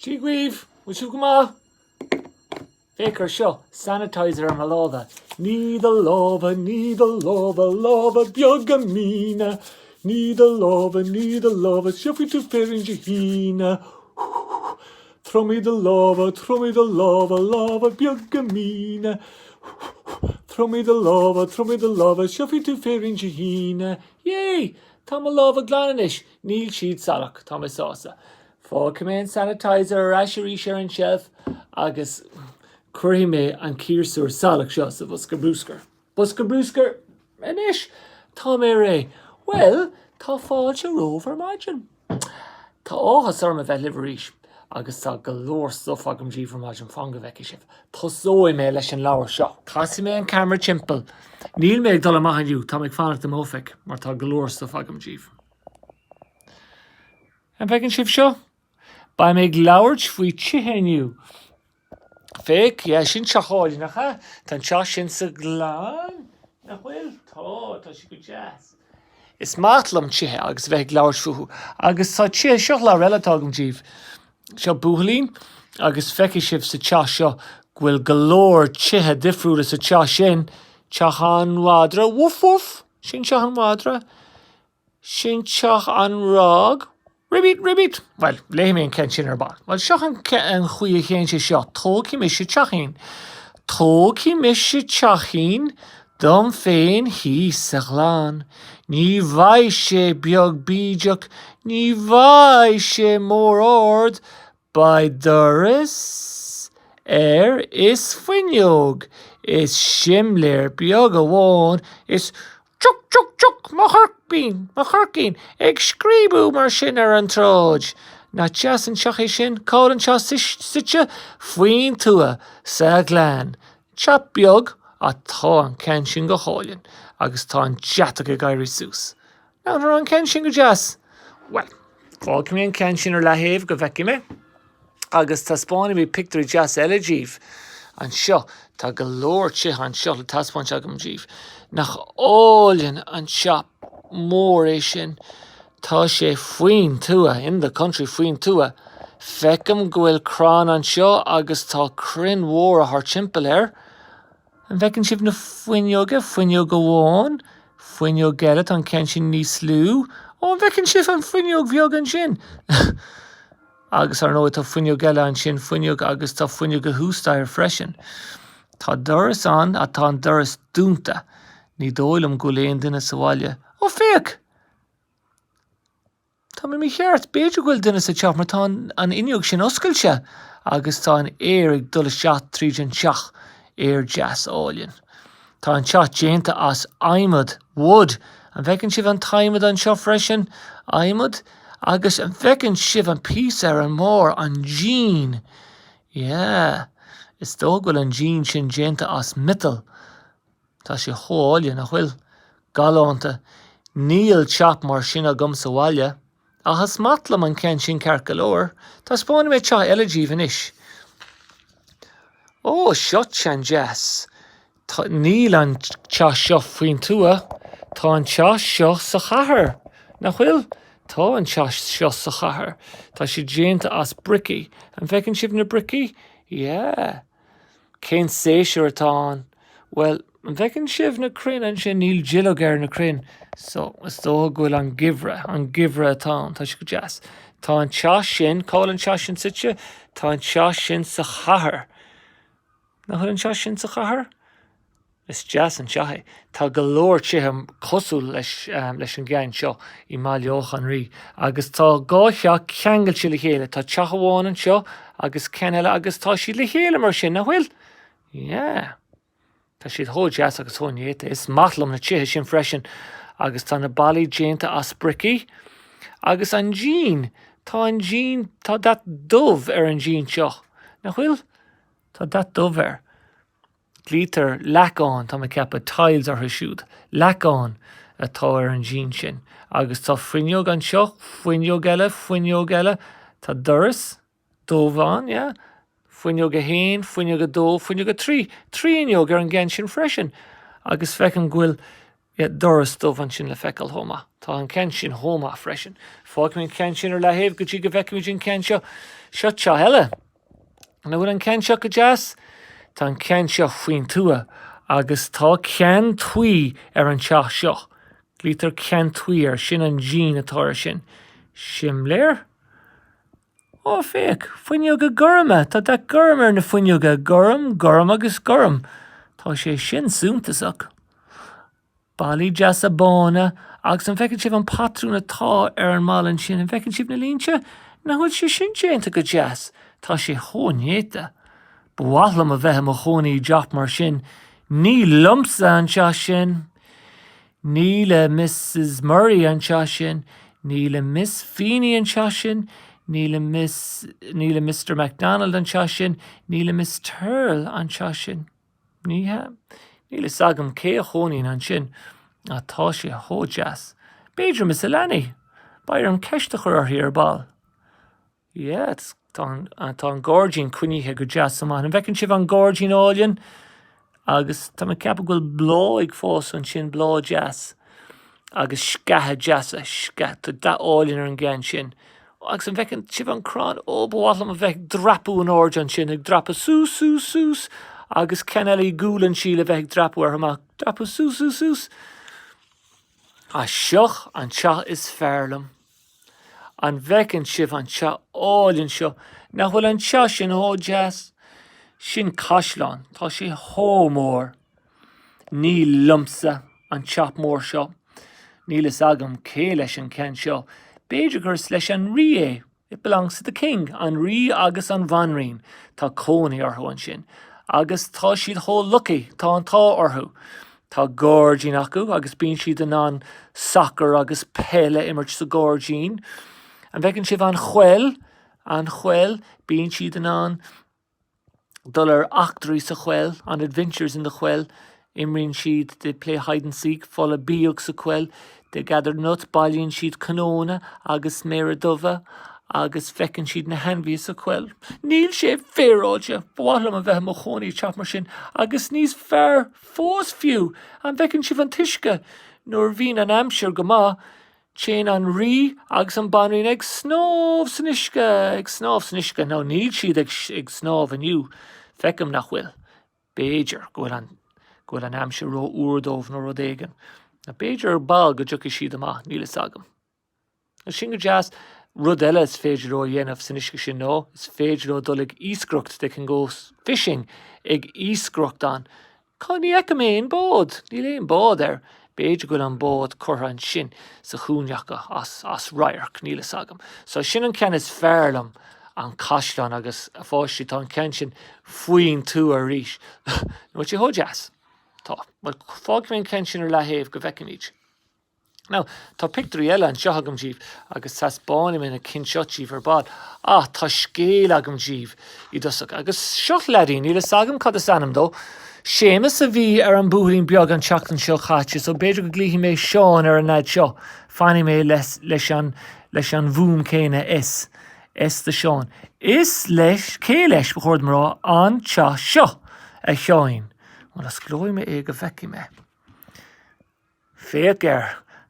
Gweave, would you come on? Faker show, sanitizer am lova. Need a lova, biogamina. Need a lova, shuffy to pharyngina. Throw me the lava, biogamina. Throw me the lava, shuffy to pharyngina. Yay! Tama lova glanish, Neil sheet salak, Thomas sauce. For command sanitizer, rashery sharon shelf, agus Curime and Kirsur salak shos of Buska Brewsker, anish, Tom Ray. Well, ta falch a rover imagine. Ta óhas arm vet liverish, agus ta galore stuff agam G for imagine fonga vekishif. Ta so me lesh an lower shot. Cassi me an camera chimple. Neil me dola mahan you, ta meg fanat the mofik, mar ta galore stuff agam G. And vekin shif show? By meg lourch fui chihen you. Fake, yeah, sin chachol, nacha. Tan chashin sa glan. Na well, ta she good jazz. It's matlam chihe, agus veg lourch fuhu. Agus sa chihe shoch la relatagum jeev. Sho buhlin, agus fekishiv sa chasho, gwil galore chihe diffruda sa chashin. Chahan wadra, woof woof. Shin chahan wadra. Shin chach an rog. Ribbit. Well, lehme en ken sin ba. Well, shochan en goeie geentje shot. Toki misje chachin. Dom fein hi seglan. Ni vaishe biog bijok. Ni vaishe more ord. By Doris. Is finyog. Is shimler biog awon. Is Chuk, macharkeen, eg skribu mar sin an troj. Na chas an chachi sin, call an chas sitcha, fuin tua, sa glan. Chap biog, a ta an ken sin go cholin, agus ta an jatag a gairi sus. Now an ken sin go jas. Well, fall me an ken sin la hev go veki me, agus ta spawni mi picture jas elegiv. An seo, ta galore chihan seo le taspon chagam jeev. Nach olin an shop more ishin. Ta she fuin tua in the country fuin tua. Fecum gwil kran an seo agus ta crin war a har chimpel And fecin shiv na fuinyoga won. Fuinyog gelet an kenshin ni slew. And fecin shiv an fuinyog viog an shin. Agus ar no ta fuinyog gela an shin fuinyog agus ta fuinyog a hústair freshen. Ta doris an a ta doris dunta. Ní dóilm go léon duine sa bhaile. Ó féach! Tá mi cheart beidir goil duine sa teach mar tá an inneog sin oscailte agus tá an éig dul seacht tríd an teach jazz áilinn. Tá an teach déanta as aimimid wood an bhecinn sibh an taimid an seo freisin aimimid agus an bhecinn sibh an pís ar an mór an jean. Yeah, is dógfuil an jean sin déanta as mittal. Tá sé hóáile nach bhfuil galánta níl chap mar sin a gom sa bhaile achas matlam an ken sin ceart go leor tá spáinna mé teo eile díobh inis. Ó, seo tean jazz. Níl an teo seo faoin tua, tá an teo seo sa chathair. Nach bhfuil tá an teo seo sa chathair. Tá sé déanta as brici. An bhecinn sibh na brici? Yeah. Cén séisiúr atá an. Well, an bhecinn sibh na crin an sin níl gilogéir na crin. So, is dó goil an givre atá, tá sé go jazz. Tá an teo sin, cáil an teo sin sitse, tá an teo sin sa chathair. Na chuil an teo sin sa chathair? Is jazz an teoché. Tá go leor tithe cosú leis an gceann seo I maileoch an rí. Agus tá gá seo ceangail si le chéile. Tá teach amháin an seo agus ceile agus tá si le chéile mar sin na bhfuil. Yeah. Tá siad thó jazz agus thónéite. Is matlam na tithe sin freisin. Agus tá na bailí déanta as brici. Agus an jean. Tá dat dubh ar an jean seo. Na bhfuil? Tá dat dubh ar. Glítar leacán tá me ceappa tiles ar siúd. Leacán atá ar an jean sin. Agus tá fuinneog an seo, fuinneog eile, tá doras, dómhán, yeah. Fuinneog a héin, fuinneog a dó, fuinneog a trí. Tríneog ar an gceann sin freisin. Agus fecin ghfuil doras stuff an sin le fecal homa. Tá an cen sin homa freisin. Fáic minn cen sin ar le héh go dtí go bheice sin cen seo heile. Na bhfuil an cen seo go jazz, tá an cen seo faoin tua, agus tá cean tuí ar an teach seo. Glítar cean tuí ar sin an gene atá sin. Simléir? Ó féic, fuinneoga gurama, tá de gurm ar na fuinneoga gurm agus gurm. Tá sé sin súntasach. Bailí jazz a bána, agus an feiceann sibh an patrún atá ar an málan sin, an feiceann sibh na línte, na bhfuil sé sin déanta go jazz. Tá sé hónéta. Bhuaithlam a bheith mo chonaí deach mar sin, ní lumsa an teach sin, ní le Mrs. Murray an teach sin, ní le Miss Feeney an teach sin, ní le Mr. MacDonald an teach sin, ní le Miss Turl an teach sin. Ní le sagam cé a chonaín an sin, a tá sé hó jazz. Beidir Miss Eleni, bair an ceiste chur ar hir ball. Yeah, tá an gordín cuiníthe go jazz amán. An bheiceann sibh an gordín áilinn, agus tá me ceapa goil blá ag fós an sin blá jazz. Agus scathe jazz a scathe da áilinn ar an gceann sin. Agus an bheiceann sibh an crán ó bhuaithlam a bheith drapú an ord an sin, ag drapa sús. Agus cenelí gúlan sí le bheith drapú ar amach. Drapú sús. A seoch an teach is fearlam. An bheiceann sibh an teach áilinn seo. Na bhfuil an teach sin ó jazz, sin caisleán, tá sé hó mór. Ní lumsa an teach mór seo. Ní le sagam cé leis an cen seo. Beidir gur leis an rí é. It belongs to the king. An rí agus an bhanrín. Tá cónaí orthu an sin. Agus tá siad hó lucky, tá an tá orthu. Tá gordín acu, agus bíonn siad an soccer agus pelle immert sa gordín. An bheiceann sibh an chhuil, bíonn siad an dullar actorí sa chhuil, an adventures in the chhuil. Imríonn siad, they play hide and seek, fola bíoch sa chhuil. They gather nuts, bailíonn siad canóna agus méradova, agus feiceann siad na henbhí sa chhuil. Níl sé féráide, bhuaithlam a bheith mo chonaí teach mar sin, agus níos fearr fós fiú, an bheiceann sibh an tuisce, nuair bhín an amsir go maith, chéan an rí agus an banrín ag snámh san uisce. Ná níl siad ag snámh aniu, feicim nach bhfuil. Beidir gohfuil an amsir ró úrdómh nó rodégan. Na beidir ar ball go dtiocfaidh siad amach, níl is agam. Na sin go jazz, rud eile is féidir ó dhéanamh san uisce sin nó, is féidir ó dul ag íscrocht, they can go fishing ag íscrocht an. Cá ní eice mé an bód, níl éon bód ar. Beidir goil an bód curtha an sin sa chúneacha as raiarc, níl is agam. So sin an cen is fearlam an caisleán agus a fáistí tá an cen sin faoin tú a ríis. Nó sé ho jazz. Tá, well fág mé an cen sin ar le héamh go bheiceann iad. Now, tá picturí eile an seo agam díobh, agus tas bánim in a cin seo díobh ar bad. Tá scéal agam díobh I dosach. Agus seoch ledín, níl is agam cad is anam dó. Séamas a bhí ar an búthín beag an teachtain seo chaite, so beidir go glíhí mé seán ar an naid seo. Fanní mé leis an bhúm céine is. Is de seán. Is leis, cé leis bchord marrá an teach seo a cheáin. Well, as glói me ag a bheici me. Féic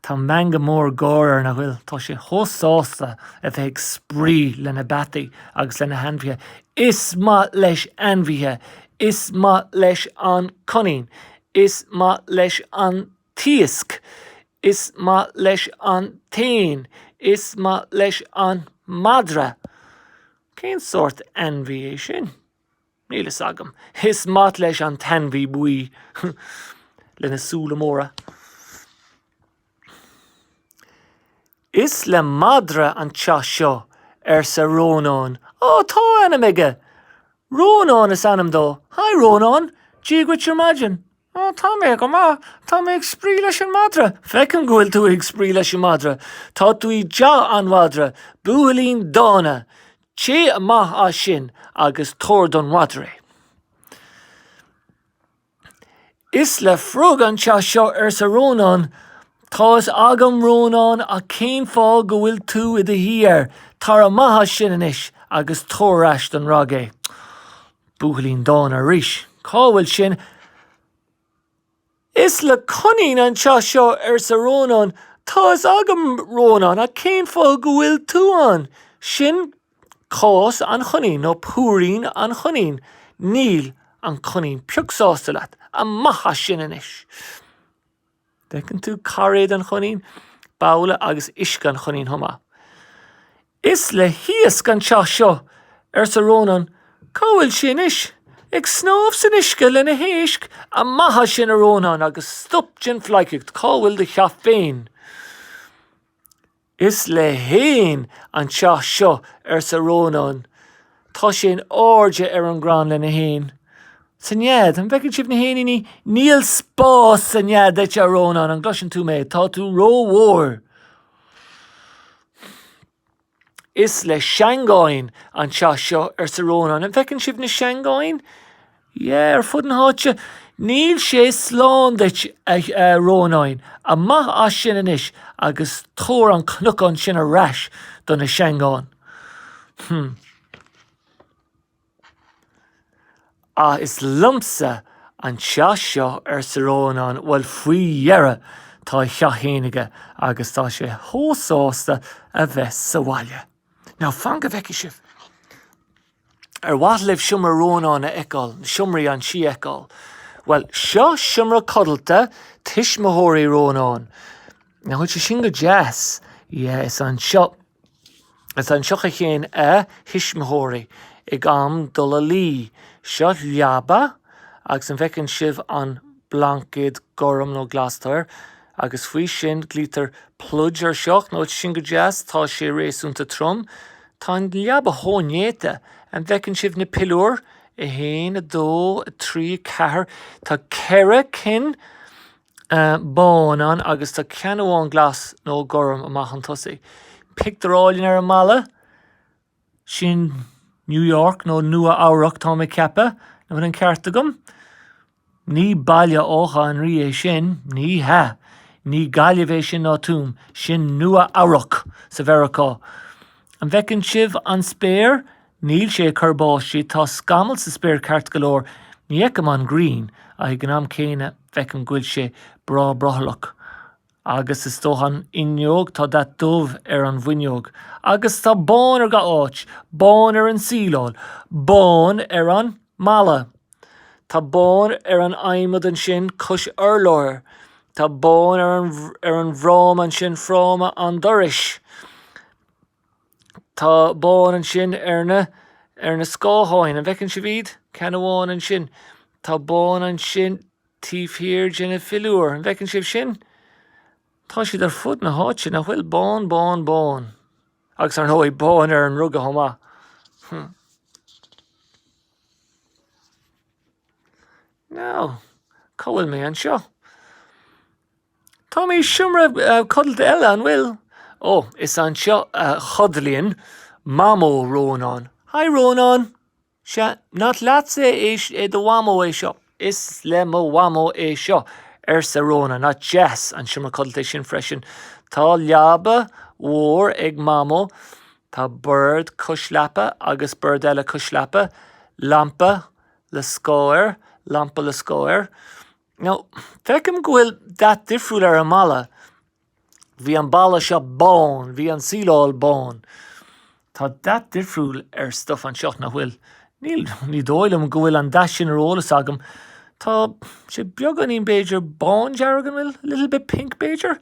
tá manga mór gáir na bhfuil, tá sé hósásta a bheith ag sprí lena bataí agus lena hanmhíthe. Is má leis anmhíthe, is má leis an conín, is má leis an tíosc, is má leis an tain, is má leis an madra. Cén sort anmhí é sin? Níl is agam. Is má leis an tanmhí buí lena súla móra. Is le madra an teach seo sa Rónán. Tá anam aige. Rónán is anam dó. Hi Rónán, díag with your imagine. Tá mé go má, tá mé ag sprí leis an madra. Feicim gohfuil tú ag sprí leis an madra. Tá tú I deach an madra, buailín dána, ché a maith á sin agus tóir don madra. Is le frug an teach seo sa Rónán. Tá is agam Rónán a cén fáil go bhfuil tú I híar, tar a maithe sin inis agus tóráist an ragé. Buailín dána ríis. Cá bhfuil sin. Is le conin an seo sa rónán, tá is agam rónán a cén fáil go bhfuil tú an. Sin cás an chonin nó púrín an chonin. Níl an conin piúsáasta leat a maithe sin inis. Decan tú caréad an chonin, bála agus isce an chonin thoma. Is le híos gan seo sa rónán, cáhfuil sin is. Ag snáb san isce le na héisc a maithe sin a rónán agus stop sin fleiceacht cáhfuil de cheap féin. Is le héin an seo sa rónán. Tá sin áirde an grán le na héin. San iad, an bhecinn sibh na héanaí níl spás san iad de a rónán an gluiseann tú méid, tá tú rómhór. Is le seangáin an seo sa rónán. An bhecinn sibh na seangáin? Ar fud an háite, níl sé slán deit rónáin, a maith as sin inis agus tóir an cnucán sin a reis don na seangáin. Is lumsa an seo sa rónán, bhfuil faoi dhearra tá cheathéanaige agus tá sé hósáasta a bheith sa bhaile. Ná fan go bheice sibh. What libh siomra rónán a eáil, siomraí an si eáil. Well, seo siomra codalta tismóthirí rónán. Now, which is sin go jazz. Is an seo. Is an seo a chéin hismóthirí ag am dul a lí. Seo leaba, agus an bhecinn sibh an blancid gorum nó glastóir, agus faoi sin glítar plúd ar seoch, nó sin go jazz, tá sé réasúnta trom, tá an leaba hónéite, an bhecinn sibh na pilúr, a héin, a dó, a trí, a cethir, tá ceire cin bánan agus tá ceanháin glas nó gorum amach an tosaí. Pictarálinn ar a mala, sin New York nó nua áireach tá mé ceapa, na bhfuil an cearta gom. Ní bailile ócha an rí é sin, ní ha. Ní gaiileh sin ná túm, sin nua áireach sa bhearacá. An bhecinn sibh an spéir, níl sé churbáistí, tá scamal sa spéir ceart go leor, ní eicem an green, a ag an am céine bhecinn gúil sé brothalach. Agus is tóchan inneog tá dat dubh ar an bhuineog. Agus tá bán ar ga áit, bán ar an síláil, bán ar an mala. Tá bán ar an aimimid an sin cos urlóir. Tá bán ar an bhrám an sin fráma an doris. Tá bán an sin ar na scáháin. An bhecinn si bhíd, ceanháin an sin. Tá bán an sin tíomhthír gin a fiúr. An bhecinn sibh sin. Tá siad ar fud na háite na bhfuil bán. Agus ar nóid bán ar an rugga thomá. No, cóhfuil mé an seo. Tá mé siomra codalta eile an bhfuil. Is an seo chodlíonn mamó rónán. Hi rónán. Se not lása é do wamo é seo. Is le mo wamo é seo. Sa rónán, not jazz an siomra codalta sin freisin. Tá leaba mhór ag mamó. Tá bird cosleapa agus bird eile cosleapa. Lampa le scóir. Now, fecim gohfuil dat difriúil ar a mala. Bhí an balla seo bán, bhí an síláil bán. Tá dat difriúil ar stuff an seoch na bhfuil. Ní dóilm gohfuil an da sin ar ólas agam. Tá sé beag an íon Beidir bán deargan bhfuil, little bit pink Beidir.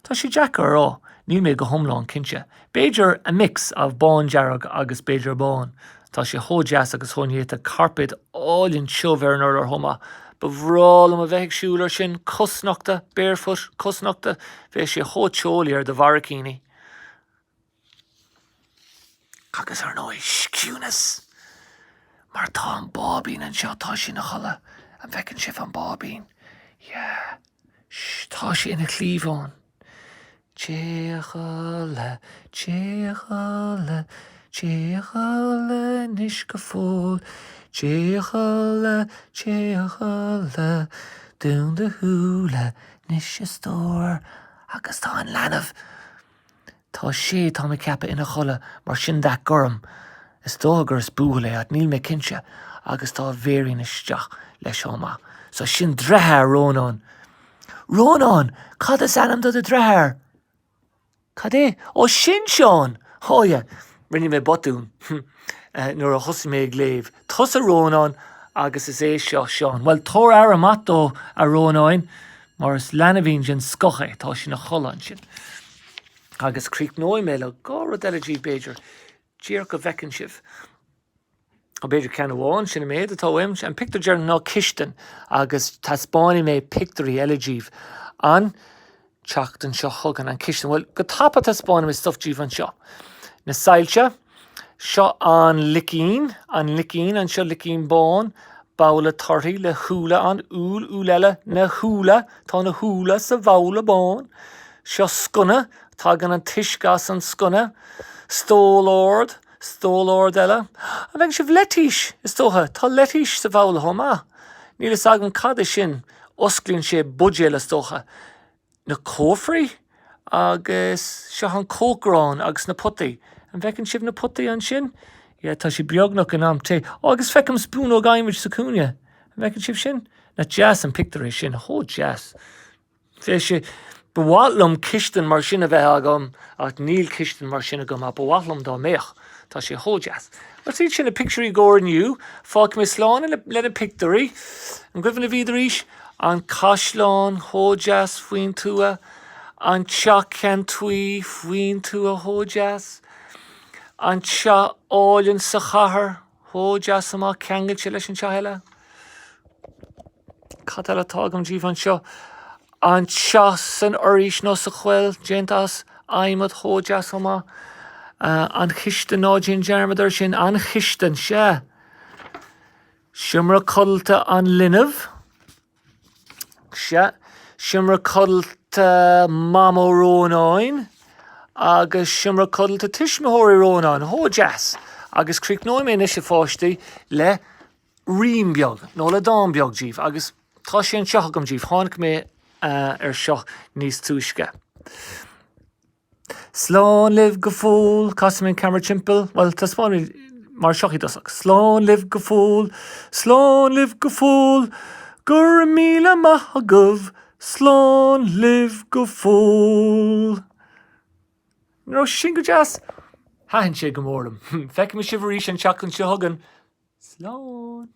Tá sé Jackar rá, níl mé go thomláin cinse. Beidir a mix of bán dearg agus Beidir bán. Tá sé hódeas agus hónéta carpet álinn siomhar ar thoma. Ba bhrálam a bheith siúlar sin cosnachta, barefoot cosnachta, bheith sé hóteolaí ar de bharacíní. Agus ar nóid sciúnas. Mar tá an bábín an seo tá sin na chola. An bhecinn sibh an bábín. Tá sé ina clíomháin. Téachala níos go fóil. Téachala dún de húla níos is tóir. Agus tá an leanamh. Tá sé tá mé ceapa ina chola mar sin da gorum. Is dógur is búla at níl mé cinse agus tá bhéirín isteach leis thomá. So sin drethe rónán. Rónán, cad is anam do the drahar. Cadé? Ó sin Seán. Oh yeah, rinne mé botún. Nuair a thosaigh mé ag léamh. Tusa Rónán agus is é seo Seán. Well, tóir ar mató a Rónáin, mar is leanana bhín sin scocha, tá sin na cholan sin. Agus críoc nói mé le gárad eile G Beidir, díar go bhecinn sibh. A beidir cean bháin sin méad atá im, an pictar dear ná Chistan, agus tá spáinní mé pictarí eile díomh an teachtain seo thugan an Chistan. Well, go tapa tá spáinní mé stuff díomh an seo. Na sailse, seo an licín an seo licín bán, bála torthaí le húla an úl eile na húla, tá na húla sa bhála bán. Seo scunna, tá gan an tuiscas an scunna, stólord eile. A bheith sibh leitís is tótha, tá leitís sa bhála thomá. Níl is agan cad is sin, osclíonn sé budgéil is tótha. Na cófraí agus seo an cócrán agus na putaí. An bhecinn sibh na putaí an sin? Tá sé beagnach an am té. Agus fecim spún ó gaiimiid sa cúne. An bhecinn sibh sin? Na jazz an pictar sin, jazz. Fé sé bhhalam Chistan mar sin a bheith agam, ach níl Chistan mar sin agam, a bhhalam dá méach. Tá sé jazz. But sí sin a picturí góir nniu, fáic mé sláán le na pictarí, an gcuimhna bhídaríis, an caisleán jazz faoin tua, an teach cean tuí faoin tua jazz, an seo áilinn sa chathair jazz amach ceangail se leis an seo heile. Cad eile tágam díomh an seo. An seo san oiríis nó sa chfuil, géntas aimimid jazz amach. An Chistan ná dín dearmadar sin an Chistan se. Siomra codalta an linmh. Se. Siomra codalta Mamo Rónáin. Agus siomra codalta Tuismitheoirí Rónán, jazz. Agus críoc nói mé is fáistí le riam beag, nó le dám beag díomh. Agus tá sé an seachagam díomh, tháinig mé ar seo níos túisce. Slán liv go fúl, Casamín camera timple. Well, tá spáinní mar seochaí dosach. Slán liv go fúl, gur míle maith agah, slán liv go fúl. No sin go jazz. Hahann sé go mórlam. Feiceim sibh arís an teachtain seo thugan. Slán.